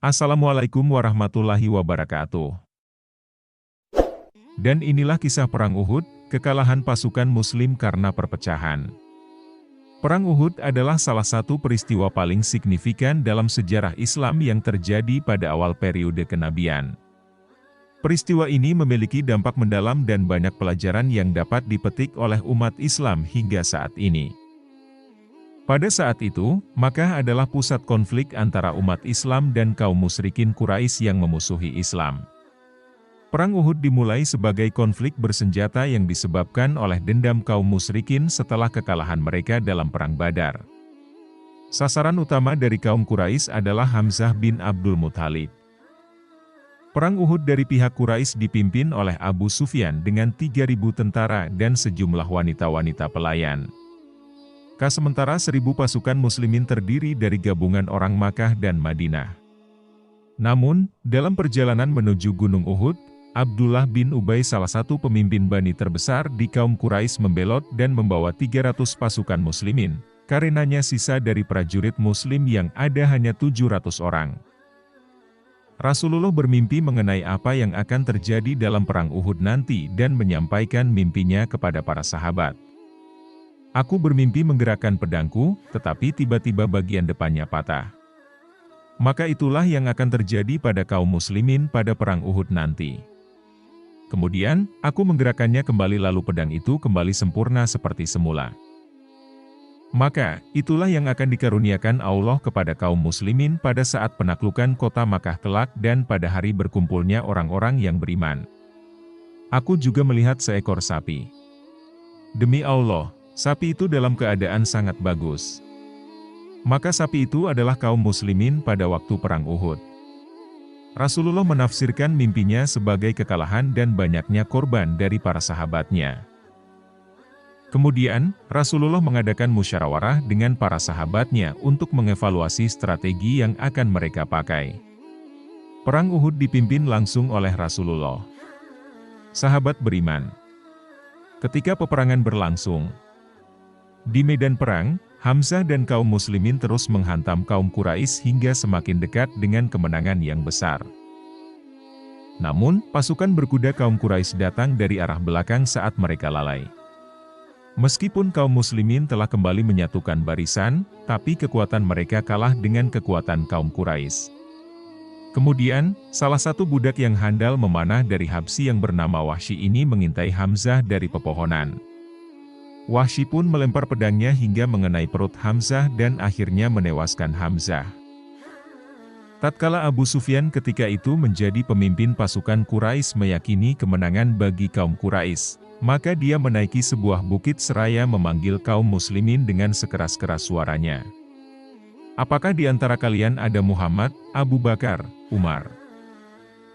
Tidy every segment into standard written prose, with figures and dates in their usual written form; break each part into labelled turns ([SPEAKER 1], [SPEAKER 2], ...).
[SPEAKER 1] Assalamualaikum warahmatullahi wabarakatuh. Dan inilah kisah Perang Uhud, kekalahan pasukan Muslim karena perpecahan. Perang Uhud adalah salah satu peristiwa paling signifikan dalam sejarah Islam yang terjadi pada awal periode kenabian. Peristiwa ini memiliki dampak mendalam dan banyak pelajaran yang dapat dipetik oleh umat Islam hingga saat ini. Pada saat itu, Makkah adalah pusat konflik antara umat Islam dan kaum musyrikin Quraisy yang memusuhi Islam. Perang Uhud dimulai sebagai konflik bersenjata yang disebabkan oleh dendam kaum musyrikin setelah kekalahan mereka dalam Perang Badar. Sasaran utama dari kaum Quraisy adalah Hamzah bin Abdul Muthalib. Perang Uhud dari pihak Quraisy dipimpin oleh Abu Sufyan dengan 3.000 tentara dan sejumlah wanita-wanita pelayan. Sementara 1.000 pasukan muslimin terdiri dari gabungan orang Makkah dan Madinah. Namun, dalam perjalanan menuju Gunung Uhud, Abdullah bin Ubay salah satu pemimpin Bani terbesar di kaum Quraisy membelot dan membawa 300 pasukan muslimin, karenanya sisa dari prajurit muslim yang ada hanya 700 orang. Rasulullah bermimpi mengenai apa yang akan terjadi dalam Perang Uhud nanti dan menyampaikan mimpinya kepada para sahabat. Aku bermimpi menggerakkan pedangku, tetapi tiba-tiba bagian depannya patah. Maka itulah yang akan terjadi pada kaum muslimin pada Perang Uhud nanti. Kemudian, aku menggerakkannya kembali lalu pedang itu kembali sempurna seperti semula. Maka, itulah yang akan dikaruniakan Allah kepada kaum muslimin pada saat penaklukan kota Makkah kelak dan pada hari berkumpulnya orang-orang yang beriman. Aku juga melihat seekor sapi. Demi Allah, sapi itu dalam keadaan sangat bagus. Maka sapi itu adalah kaum muslimin pada waktu Perang Uhud. Rasulullah menafsirkan mimpinya sebagai kekalahan dan banyaknya korban dari para sahabatnya. Kemudian, Rasulullah mengadakan musyawarah dengan para sahabatnya untuk mengevaluasi strategi yang akan mereka pakai. Perang Uhud dipimpin langsung oleh Rasulullah. Sahabat beriman. Ketika peperangan berlangsung, di medan perang, Hamzah dan kaum muslimin terus menghantam kaum Quraisy hingga semakin dekat dengan kemenangan yang besar. Namun, pasukan berkuda kaum Quraisy datang dari arah belakang saat mereka lalai. Meskipun kaum muslimin telah kembali menyatukan barisan, tapi kekuatan mereka kalah dengan kekuatan kaum Quraisy. Kemudian, salah satu budak yang handal memanah dari Habsyi yang bernama Wahsy ini mengintai Hamzah dari pepohonan. Wahsy pun melempar pedangnya hingga mengenai perut Hamzah dan akhirnya menewaskan Hamzah. Tatkala Abu Sufyan ketika itu menjadi pemimpin pasukan Quraisy meyakini kemenangan bagi kaum Quraisy, maka dia menaiki sebuah bukit seraya memanggil kaum muslimin dengan sekeras-keras suaranya. Apakah di antara kalian ada Muhammad, Abu Bakar, Umar?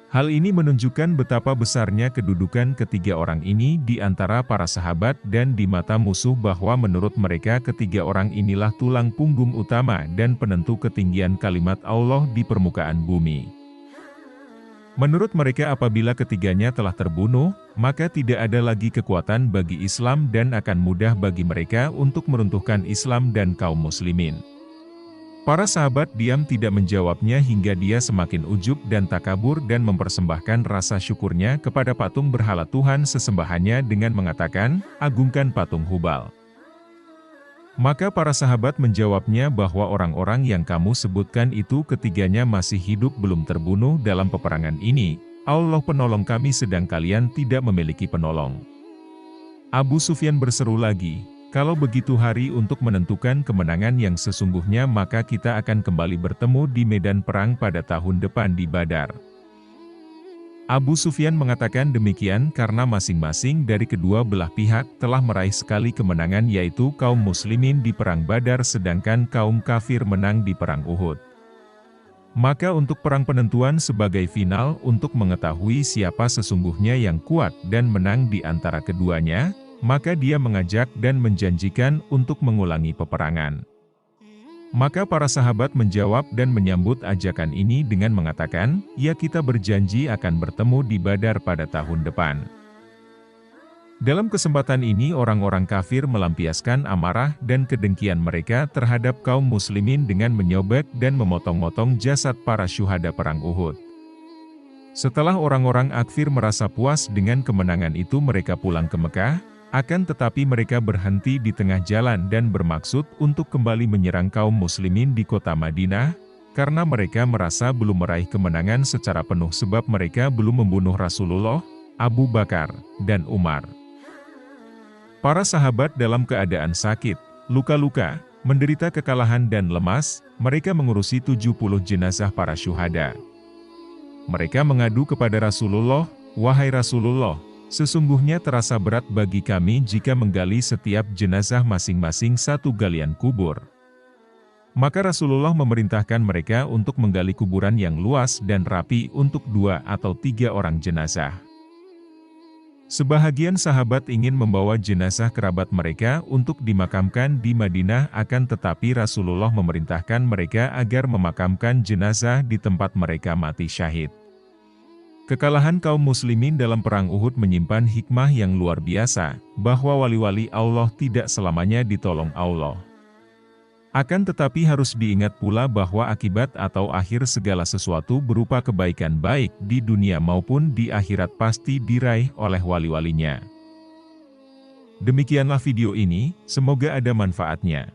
[SPEAKER 1] Hal ini menunjukkan betapa besarnya kedudukan ketiga orang ini di antara para sahabat dan di mata musuh bahwa menurut mereka ketiga orang inilah tulang punggung utama dan penentu ketinggian kalimat Allah di permukaan bumi. Menurut mereka apabila ketiganya telah terbunuh, maka tidak ada lagi kekuatan bagi Islam dan akan mudah bagi mereka untuk meruntuhkan Islam dan kaum muslimin. Para sahabat diam tidak menjawabnya hingga dia semakin ujub dan takabur dan mempersembahkan rasa syukurnya kepada patung berhala Tuhan sesembahannya dengan mengatakan, agungkan patung Hubal. Maka para sahabat menjawabnya bahwa orang-orang yang kamu sebutkan itu ketiganya masih hidup belum terbunuh dalam peperangan ini, Allah penolong kami sedang kalian tidak memiliki penolong. Abu Sufyan berseru lagi, kalau begitu hari untuk menentukan kemenangan yang sesungguhnya maka kita akan kembali bertemu di medan perang pada tahun depan di Badar. Abu Sufyan mengatakan demikian karena masing-masing dari kedua belah pihak telah meraih sekali kemenangan yaitu kaum muslimin di Perang Badar sedangkan kaum kafir menang di Perang Uhud. Maka untuk perang penentuan sebagai final untuk mengetahui siapa sesungguhnya yang kuat dan menang di antara keduanya, maka dia mengajak dan menjanjikan untuk mengulangi peperangan. Maka para sahabat menjawab dan menyambut ajakan ini dengan mengatakan, ya kita berjanji akan bertemu di Badar pada tahun depan. Dalam kesempatan ini orang-orang kafir melampiaskan amarah dan kedengkian mereka terhadap kaum muslimin dengan menyobek dan memotong-motong jasad para syuhada perang Uhud. Setelah orang-orang kafir merasa puas dengan kemenangan itu mereka pulang ke Mekah, akan tetapi mereka berhenti di tengah jalan dan bermaksud untuk kembali menyerang kaum muslimin di kota Madinah, karena mereka merasa belum meraih kemenangan secara penuh sebab mereka belum membunuh Rasulullah, Abu Bakar, dan Umar. Para sahabat dalam keadaan sakit, luka-luka, menderita kekalahan dan lemas, mereka mengurusi 70 jenazah para syuhada. Mereka mengadu kepada Rasulullah, "Wahai Rasulullah, sesungguhnya terasa berat bagi kami jika menggali setiap jenazah masing-masing satu galian kubur." Maka Rasulullah memerintahkan mereka untuk menggali kuburan yang luas dan rapi untuk 2 atau 3 orang jenazah. Sebahagian sahabat ingin membawa jenazah kerabat mereka untuk dimakamkan di Madinah akan tetapi Rasulullah memerintahkan mereka agar memakamkan jenazah di tempat mereka mati syahid. Kekalahan kaum muslimin dalam perang Uhud menyimpan hikmah yang luar biasa, bahwa wali-wali Allah tidak selamanya ditolong Allah. Akan tetapi harus diingat pula bahwa akibat atau akhir segala sesuatu berupa kebaikan baik di dunia maupun di akhirat pasti diraih oleh wali-walinya. Demikianlah video ini, semoga ada manfaatnya.